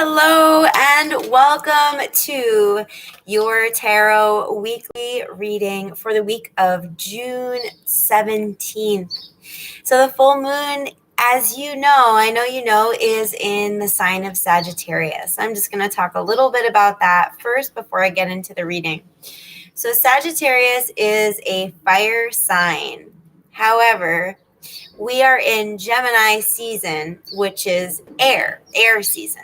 Hello and welcome to your tarot weekly reading for the week of June 17th. So the full moon, as you know, I know you know, is in the sign of Sagittarius. I'm just going to talk a little bit about that first before I get into the reading. So Sagittarius is a fire sign. However, we are in Gemini season, which is air season.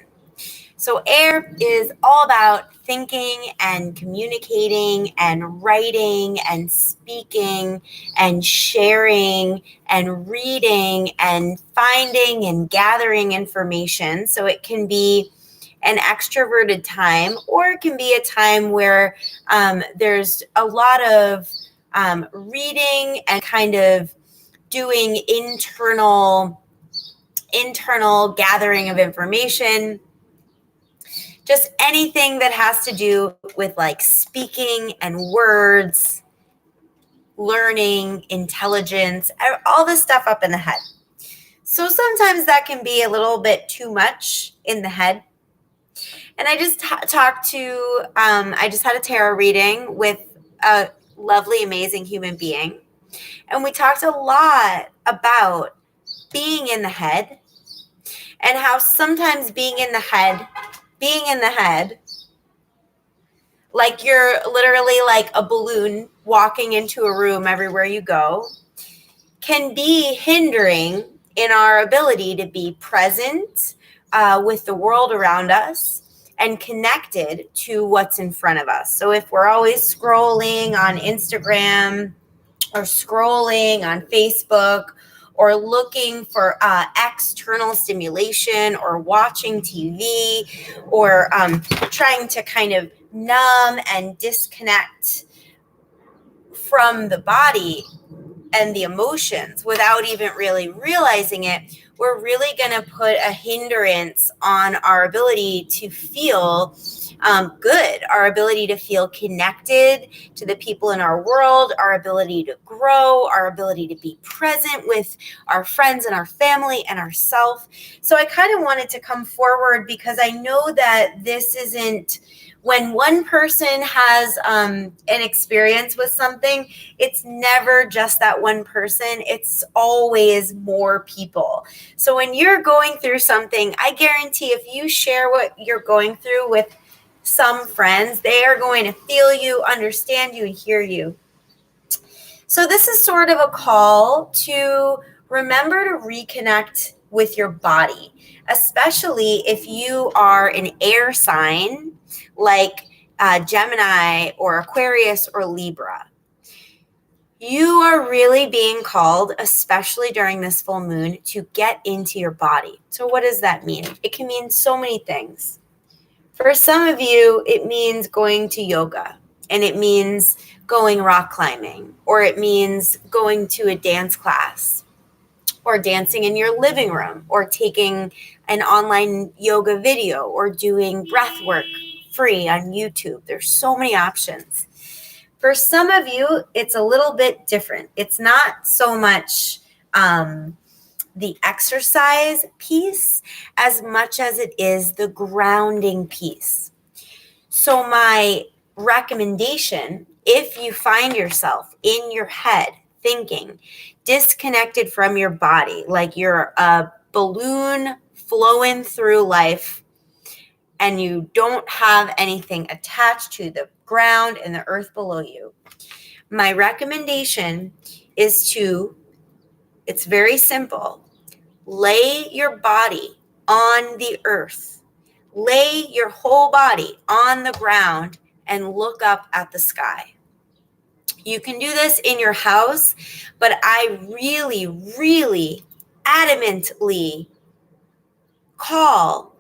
So air is all about thinking and communicating and writing and speaking and sharing and reading and finding and gathering information. So it can be an extroverted time, or it can be a time where there's a lot of reading and kind of doing internal gathering of information. Just anything that has to do with like speaking and words, learning, intelligence, all this stuff up in the head. So sometimes that can be a little bit too much in the head. And I just I just had a tarot reading with a lovely, amazing human being. And we talked a lot about being in the head and how sometimes being in the head, like you're literally like a balloon walking into a room everywhere you go, can be hindering in our ability to be present with the world around us and connected to what's in front of us. So if we're always scrolling on Instagram or scrolling on Facebook or looking for external stimulation or watching TV or trying to kind of numb and disconnect from the body and the emotions without even really realizing it, we're really going to put a hindrance on our ability to feel good, our ability to feel connected to the people in our world, our ability to grow, our ability to be present with our friends and our family and ourselves. So I kind of wanted to come forward because I know that this isn't, when one person has an experience with something, it's never just that one person. It's always more people. So when you're going through something, I guarantee if you share what you're going through with some friends, they are going to feel you, understand you, and hear you. So this is sort of a call to remember to reconnect with your body, especially if you are an air sign like Gemini or Aquarius or Libra. You are really being called, especially during this full moon, to get into your body. So what does that mean? It can mean so many things. For some of you, it means going to yoga, and it means going rock climbing, or it means going to a dance class, or dancing in your living room, or taking an online yoga video, or doing breath work free on YouTube. There's so many options. For some of you, it's a little bit different. It's not so much the exercise piece as much as it is the grounding piece. So my recommendation, if you find yourself in your head thinking disconnected from your body, like you're a balloon flowing through life and you don't have anything attached to the ground and the earth below you, my recommendation is it's very simple. Lay your body on the earth. Lay your whole body on the ground and look up at the sky. You can do this in your house, but I really, really adamantly call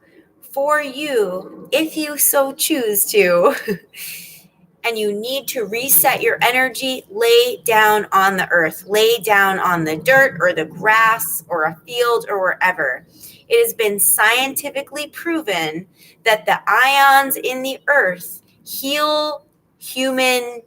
for you, if you so choose to, and you need to reset your energy, lay down on the earth, lay down on the dirt or the grass or a field or wherever. It has been scientifically proven that the ions in the earth heal human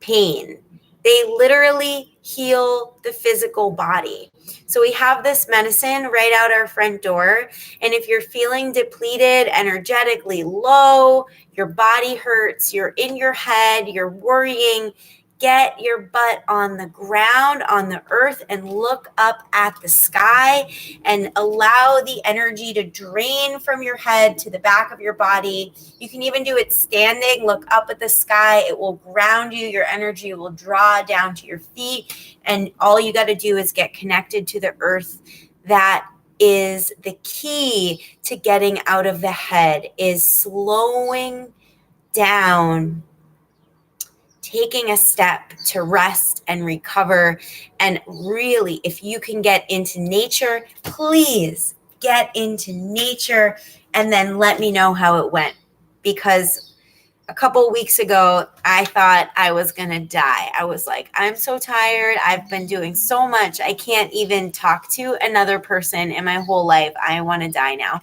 pain, They literally heal the physical body. So we have this medicine right out our front door. And if you're feeling depleted, energetically low, your body hurts, you're in your head, you're worrying, get your butt on the ground, on the earth, and look up at the sky and allow the energy to drain from your head to the back of your body. You can even do it standing. Look up at the sky. It will ground you. Your energy will draw down to your feet. And all you got to do is get connected to the earth. That is the key to getting out of the head, is slowing down, taking a step to rest and recover. And really, if you can get into nature, please get into nature and then let me know how it went. Because a couple of weeks ago, I thought I was going to die. I was like, I'm so tired. I've been doing so much. I can't even talk to another person in my whole life. I want to die now.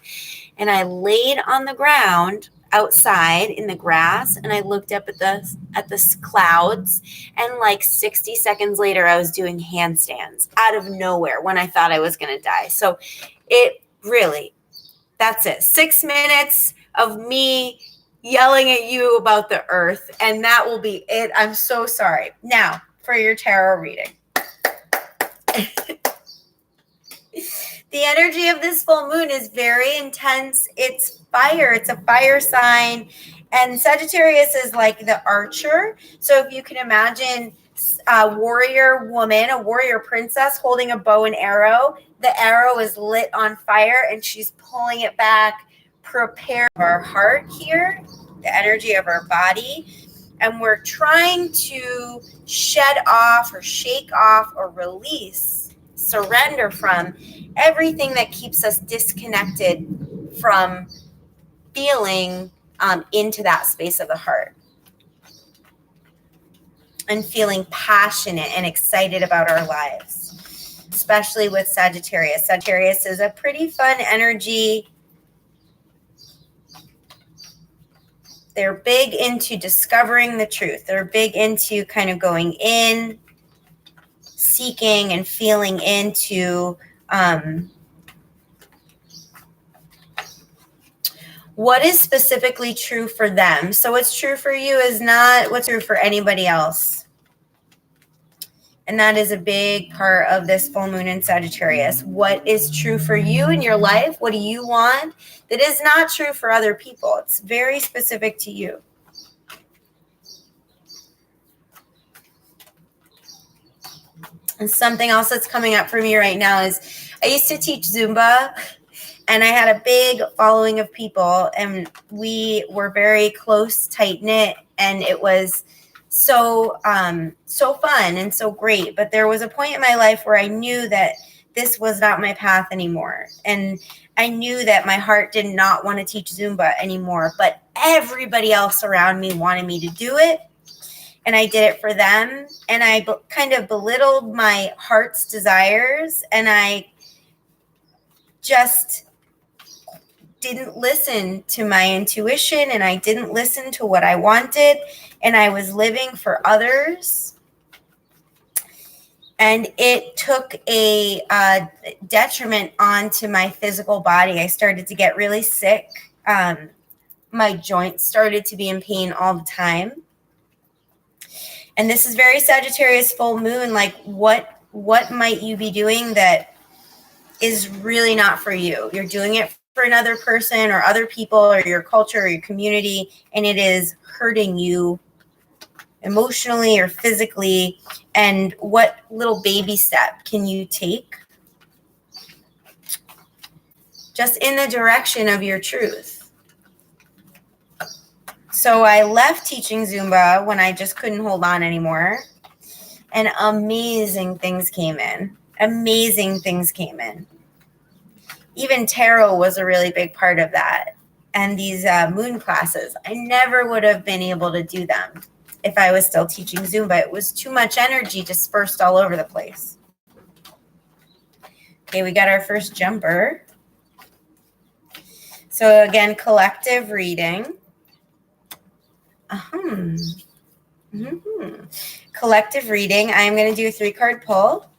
And I laid on the ground outside in the grass, and I looked up at the clouds, and like 60 seconds later I was doing handstands out of nowhere when I thought I was going to die. So it really, that's it. 6 minutes of me yelling at you about the earth, and that will be it. I'm so sorry. Now for your tarot reading. The energy of this full moon is very intense. It's fire. It's a fire sign. And Sagittarius is like the archer. So if you can imagine a warrior woman, a warrior princess holding a bow and arrow, the arrow is lit on fire and she's pulling it back. Prepare our heart here, the energy of our body. And we're trying to shed off or shake off or release, surrender from everything that keeps us disconnected from feeling into that space of the heart and feeling passionate and excited about our lives, especially with Sagittarius. Sagittarius is a pretty fun energy. They're big into discovering the truth. They're big into kind of going in, seeking and feeling into what is specifically true for them. So what's true for you is not what's true for anybody else. And that is a big part of this full moon in Sagittarius. What is true for you in your life? What do you want? That is not true for other people. It's very specific to you. And something else that's coming up for me right now is I used to teach Zumba, and I had a big following of people, and we were very close, tight-knit, and it was so fun and so great. But there was a point in my life where I knew that this was not my path anymore. And I knew that my heart did not want to teach Zumba anymore, but everybody else around me wanted me to do it. And I did it for them. And I kind of belittled my heart's desires. And I just didn't listen to my intuition, and I didn't listen to what I wanted, and I was living for others. And it took a detriment onto my physical body. I started to get really sick. My joints started to be in pain all the time. And this is very Sagittarius full moon. Like, what might you be doing that is really not for you? You're doing it for another person or other people or your culture or your community, and it is hurting you emotionally or physically. And what little baby step can you take just in the direction of your truth? So I left teaching Zumba when I just couldn't hold on anymore, and amazing things came in. Amazing things came in. Even tarot was a really big part of that. And these moon classes, I never would have been able to do them if I was still teaching Zumba. It was too much energy dispersed all over the place. Okay, we got our first jumper. So again, collective reading. Mm-hmm. Collective reading. I'm going to do a 3-card pull,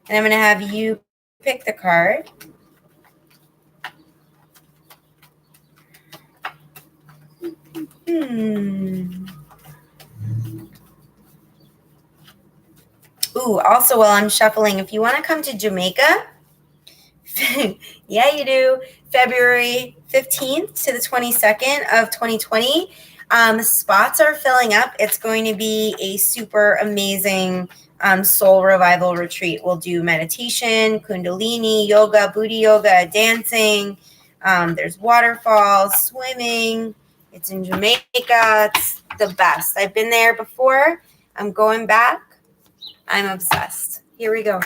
and I'm going to have you pick the card. Ooh, also while I'm shuffling, if you want to come to Jamaica, yeah, you do, February 15th to the 22nd of 2020. Spots are filling up. It's going to be a super amazing soul revival retreat. We'll do meditation, kundalini, yoga, booty yoga, dancing. There's waterfalls, swimming. It's in Jamaica. It's the best. I've been there before. I'm going back. I'm obsessed. Here we go.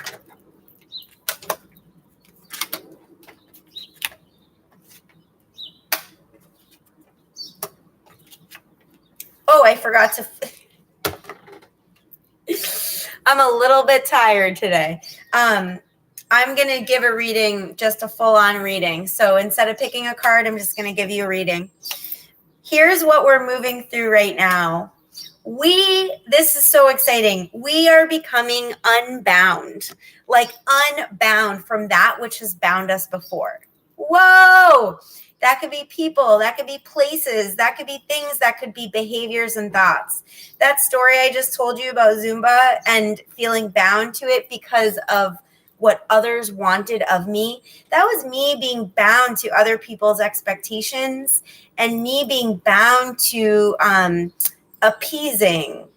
Oh, I forgot to. I'm a little bit tired today. I'm going to give a reading, just a full-on reading. So instead of picking a card, I'm just going to give you a reading. Here's what we're moving through right now. This is so exciting. We are becoming unbound, like unbound from that which has bound us before. Whoa! That could be people, that could be places, that could be things, that could be behaviors and thoughts. That story I just told you about Zumba and feeling bound to it because of what others wanted of me, that was me being bound to other people's expectations and me being bound to appeasing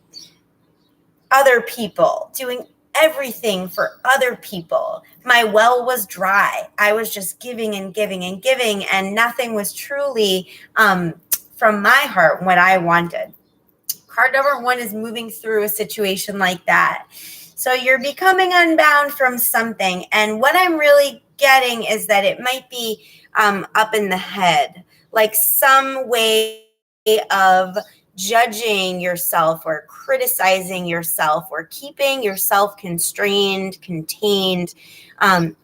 other people, doing everything for other people. My well was dry. I was just giving and giving and giving, and nothing was truly from my heart what I wanted. Card number 1 is moving through a situation like that. So you're becoming unbound from something. And what I'm really getting is that it might be up in the head, like some way of judging yourself or criticizing yourself or keeping yourself constrained, contained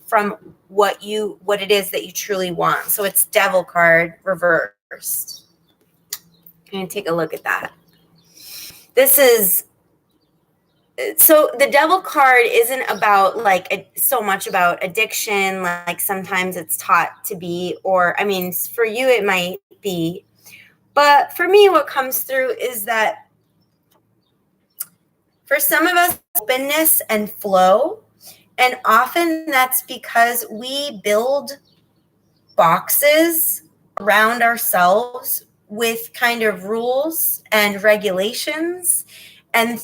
from what it is that you truly want. So it's Devil card reversed. I'm going to take a look at that. So the Devil card isn't about so much about addiction, like sometimes it's taught to be, or I mean, for you it might be. But for me, what comes through is that for some of us, openness and flow, and often that's because we build boxes around ourselves with kind of rules and regulations and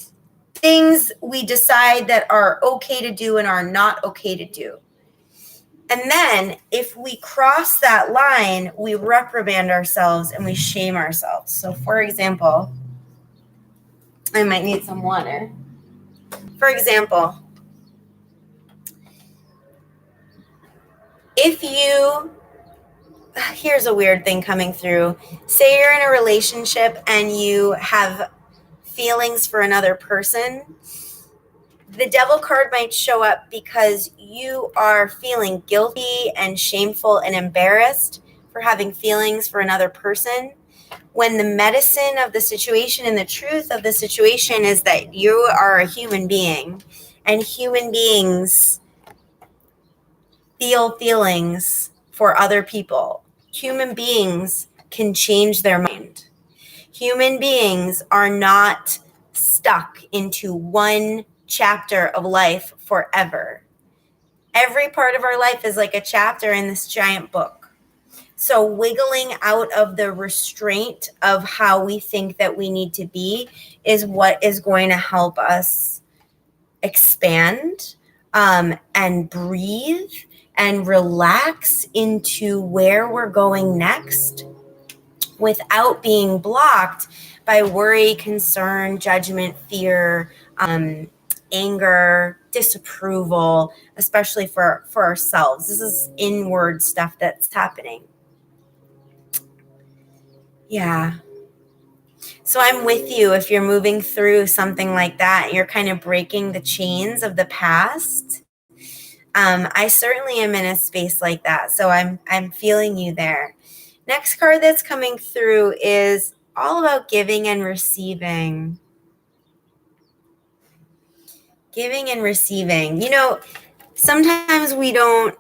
things we decide that are okay to do and are not okay to do. And then if we cross that line, we reprimand ourselves and we shame ourselves. So for example, I might need some water. For example, here's a weird thing coming through. Say you're in a relationship and you have feelings for another person. The Devil card might show up because you are feeling guilty and shameful and embarrassed for having feelings for another person, when the medicine of the situation and the truth of the situation is that you are a human being, and human beings feel feelings for other people. Human beings can change their mind. Human beings are not stuck into one chapter of life forever. Every part of our life is like a chapter in this giant book. So wiggling out of the restraint of how we think that we need to be is what is going to help us expand and breathe and relax into where we're going next without being blocked by worry, concern, judgment, fear, anger, disapproval, especially for ourselves. This is inward stuff that's happening. Yeah. So I'm with you if you're moving through something like that. You're kind of breaking the chains of the past. I certainly am in a space like that. So I'm feeling you there. Next card that's coming through is all about giving and receiving. Giving and receiving. You know, sometimes we don't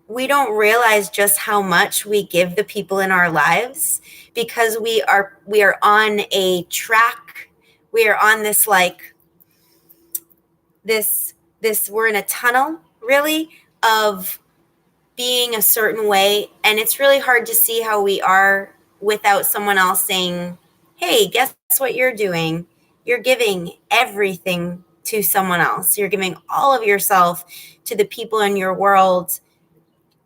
realize just how much we give the people in our lives because we are on a track. We are on this we're in a tunnel really of being a certain way, and it's really hard to see how we are without someone else saying, hey, guess what you're doing? You're giving everything to someone else. You're giving all of yourself to the people in your world,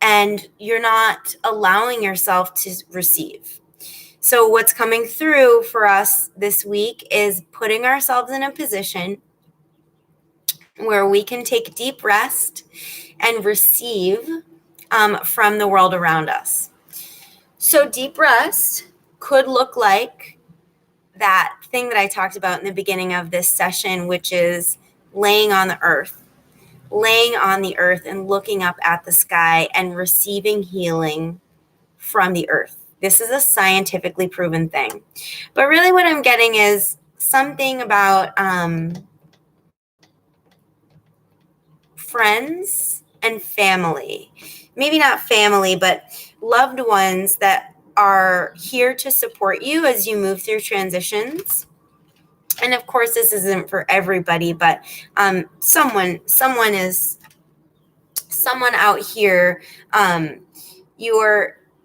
and you're not allowing yourself to receive. So what's coming through for us this week is putting ourselves in a position where we can take deep rest and receive from the world around us. So deep rest could look like that thing that I talked about in the beginning of this session, which is laying on the earth and looking up at the sky and receiving healing from the earth. This is a scientifically proven thing. But really what I'm getting is something about friends and family. Maybe not family, but loved ones that are here to support you as you move through transitions. And of course, this isn't for everybody, but someone out here.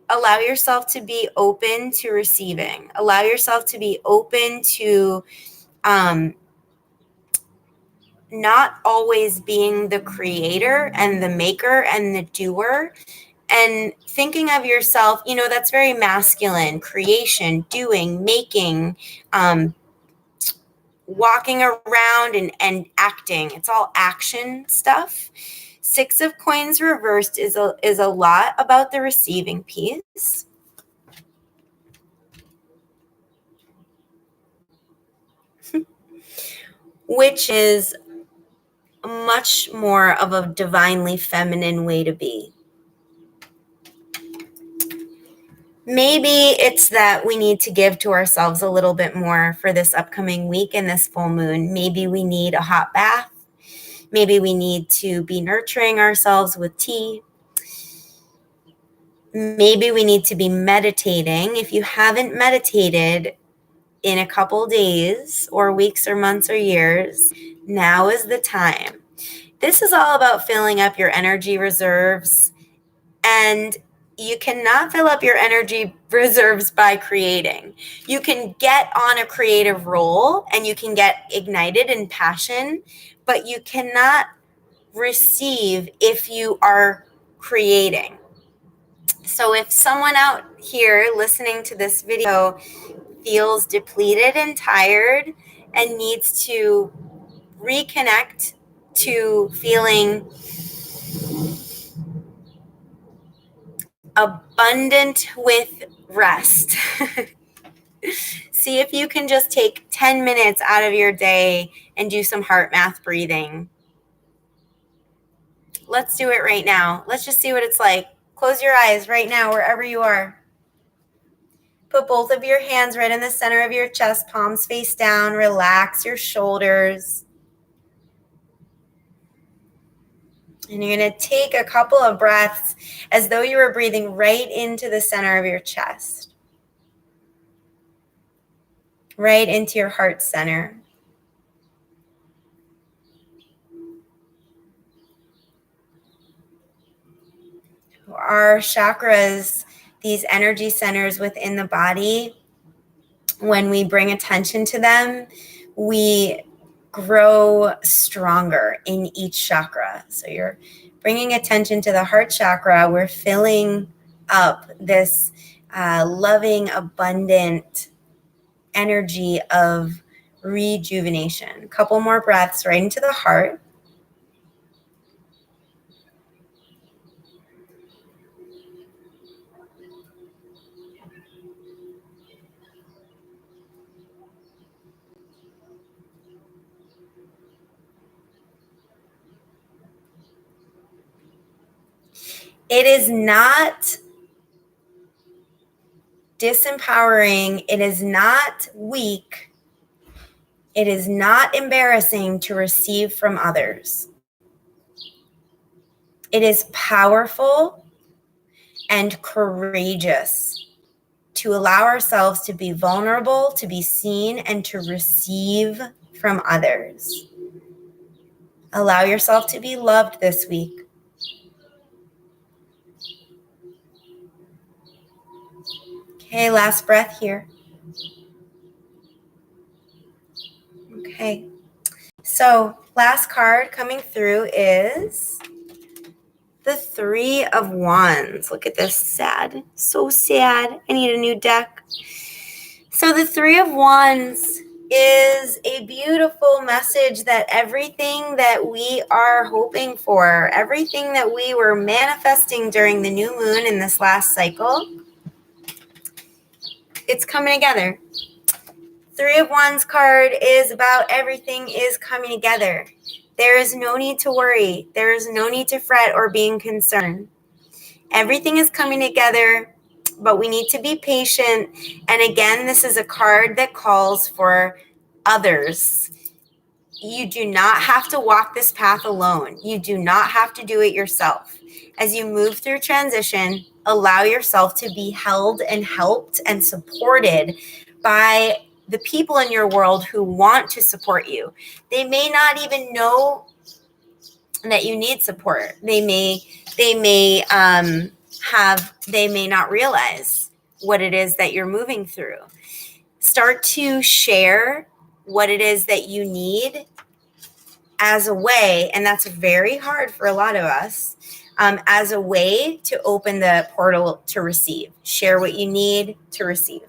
Allow yourself to be open to receiving. Allow yourself to be open to not always being the creator and the maker and the doer, and thinking of yourself, you know, that's very masculine: creation, doing, making, walking around and acting. It's all action stuff. Six of Coins reversed is a lot about the receiving piece. Which is much more of a divinely feminine way to be. Maybe it's that we need to give to ourselves a little bit more for this upcoming week and this full moon. Maybe we need a hot bath. Maybe we need to be nurturing ourselves with tea. Maybe we need to be meditating. If you haven't meditated in a couple days or weeks or months or years, now is the time. This is all about filling up your energy reserves, and you cannot fill up your energy reserves by creating. You can get on a creative roll and you can get ignited in passion, but you cannot receive if you are creating. So if someone out here listening to this video feels depleted and tired and needs to reconnect to feeling abundant with rest, see if you can just take 10 minutes out of your day and do some heart math breathing. Let's do it right now. Let's just see what it's like. Close your eyes right now, wherever you are. Put both of your hands right in the center of your chest, palms face down. Relax your shoulders. And you're going to take a couple of breaths as though you were breathing right into the center of your chest, right into your heart center. Our chakras, these energy centers within the body, when we bring attention to them, we grow stronger in each chakra. So you're bringing attention to the heart chakra. We're filling up this loving, abundant energy of rejuvenation. A couple more breaths right into the heart. It is not disempowering. It is not weak It is not embarrassing to receive from others. It is powerful and courageous to allow ourselves to be vulnerable, to be seen, and to receive from others. Allow yourself to be loved this week. Okay, last breath here. Okay. So, last card coming through is the Three of Wands. Look at this. Sad. So sad. I need a new deck. So, the Three of Wands is a beautiful message that everything that we are hoping for, everything that we were manifesting during the new moon in this last cycle, it's coming together. Three of Wands card is about everything is coming together. There is no need to worry. There is no need to fret or being concerned. Everything is coming together, but we need to be patient. And again, this is a card that calls for others. You do not have to walk this path alone. You do not have to do it yourself. As you move through transition, allow yourself to be held and helped and supported by the people in your world who want to support you. They may not even know that you need support. They may not realize what it is that you're moving through. Start to share what it is that you need as a way, and that's very hard for a lot of us, as a way to open the portal to receive. Share what you need to receive.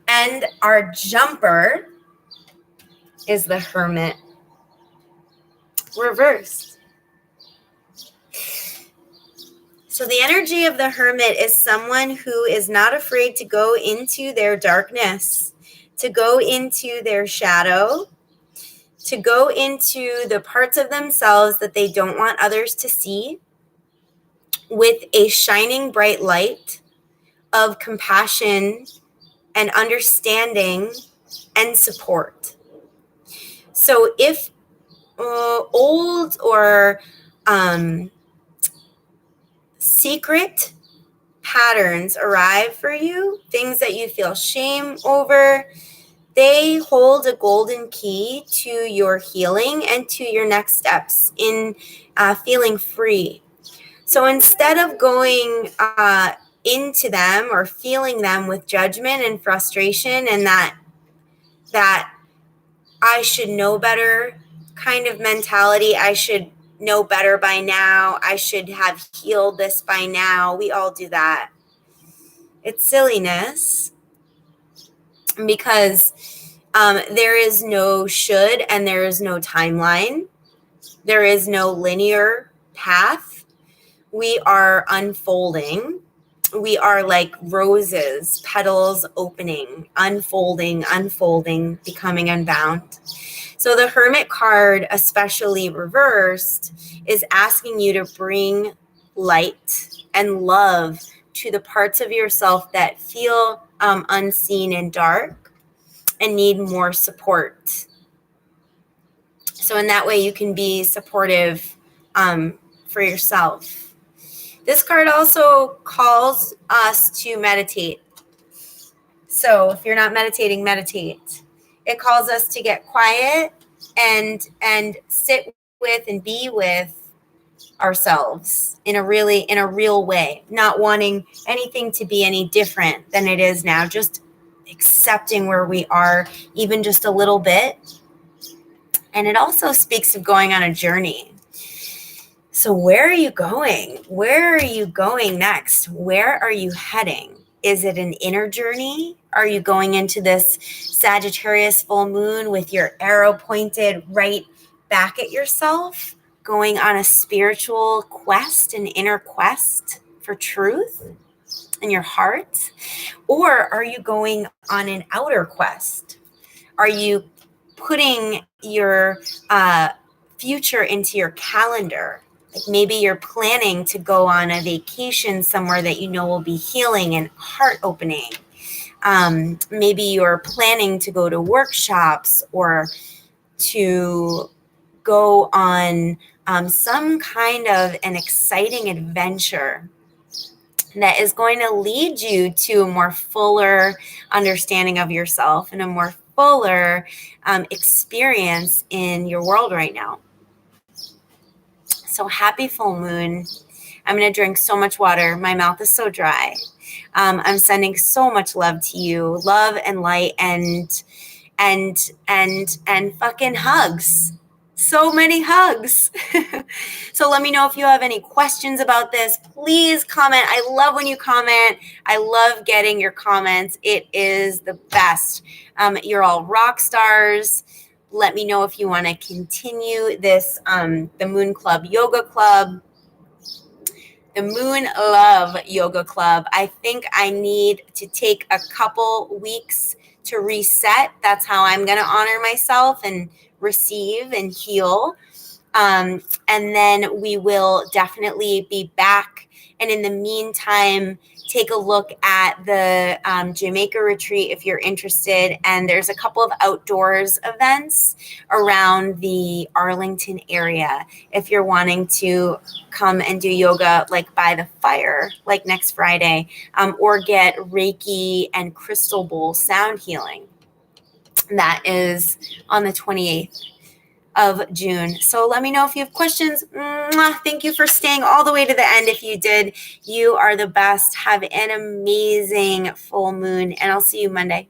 And our jumper is the Hermit reversed. So the energy of the Hermit is someone who is not afraid to go into their darkness, to go into their shadow, to go into the parts of themselves that they don't want others to see, with a shining bright light of compassion and understanding and support. So if old or secret patterns arrive for you, things that you feel shame over, they hold a golden key to your healing and to your next steps in feeling free. So instead of going into them or feeling them with judgment and frustration and that I should know better kind of mentality, I should know better by now, I should have healed this by now. We all do that. It's silliness, because there is no should and there is no timeline. There is no linear path. We are unfolding. We are like roses, petals opening, unfolding, becoming unbound. So the Hermit card, especially reversed, is asking you to bring light and love to the parts of yourself that feel unseen and dark and need more support. So in that way, you can be supportive for yourself. This card also calls us to meditate. So if you're not meditating, meditate. It calls us to get quiet and sit with and be with ourselves in a real way, not wanting anything to be any different than it is now, just accepting where we are, even just a little bit. And it also speaks of going on a journey. So where are you going? Where are you going next? Where are you heading? Is it an inner journey? Are you going into this Sagittarius full moon with your arrow pointed right back at yourself, going on a spiritual quest, an inner quest for truth in your heart? Or are you going on an outer quest? Are you putting your future into your calendar? Like maybe you're planning to go on a vacation somewhere that you know will be healing and heart opening. Maybe you're planning to go to workshops or to go on some kind of an exciting adventure that is going to lead you to a more fuller understanding of yourself and a more fuller experience in your world right now. So happy full moon. I'm going to drink so much water. My mouth is so dry. I'm sending so much love to you, love and light and fucking hugs. So many hugs. So let me know if you have any questions about this. Please comment. I love when you comment. I love getting your comments. It is the best. You're all rock stars. Let me know if you want to continue this, the Moon Club Yoga Club. The Moon Love Yoga Club. I think I need to take a couple weeks to reset. That's how I'm going to honor myself and receive and heal. And then we will definitely be back. And in the meantime, take a look at the Jamaica retreat if you're interested. And there's a couple of outdoors events around the Arlington area if you're wanting to come and do yoga like by the fire, like next Friday, or get Reiki and crystal bowl sound healing. That is on the 28th of June. So let me know if you have questions. Thank you for staying all the way to the end. If you did, you are the best. Have an amazing full moon, and I'll see you Monday.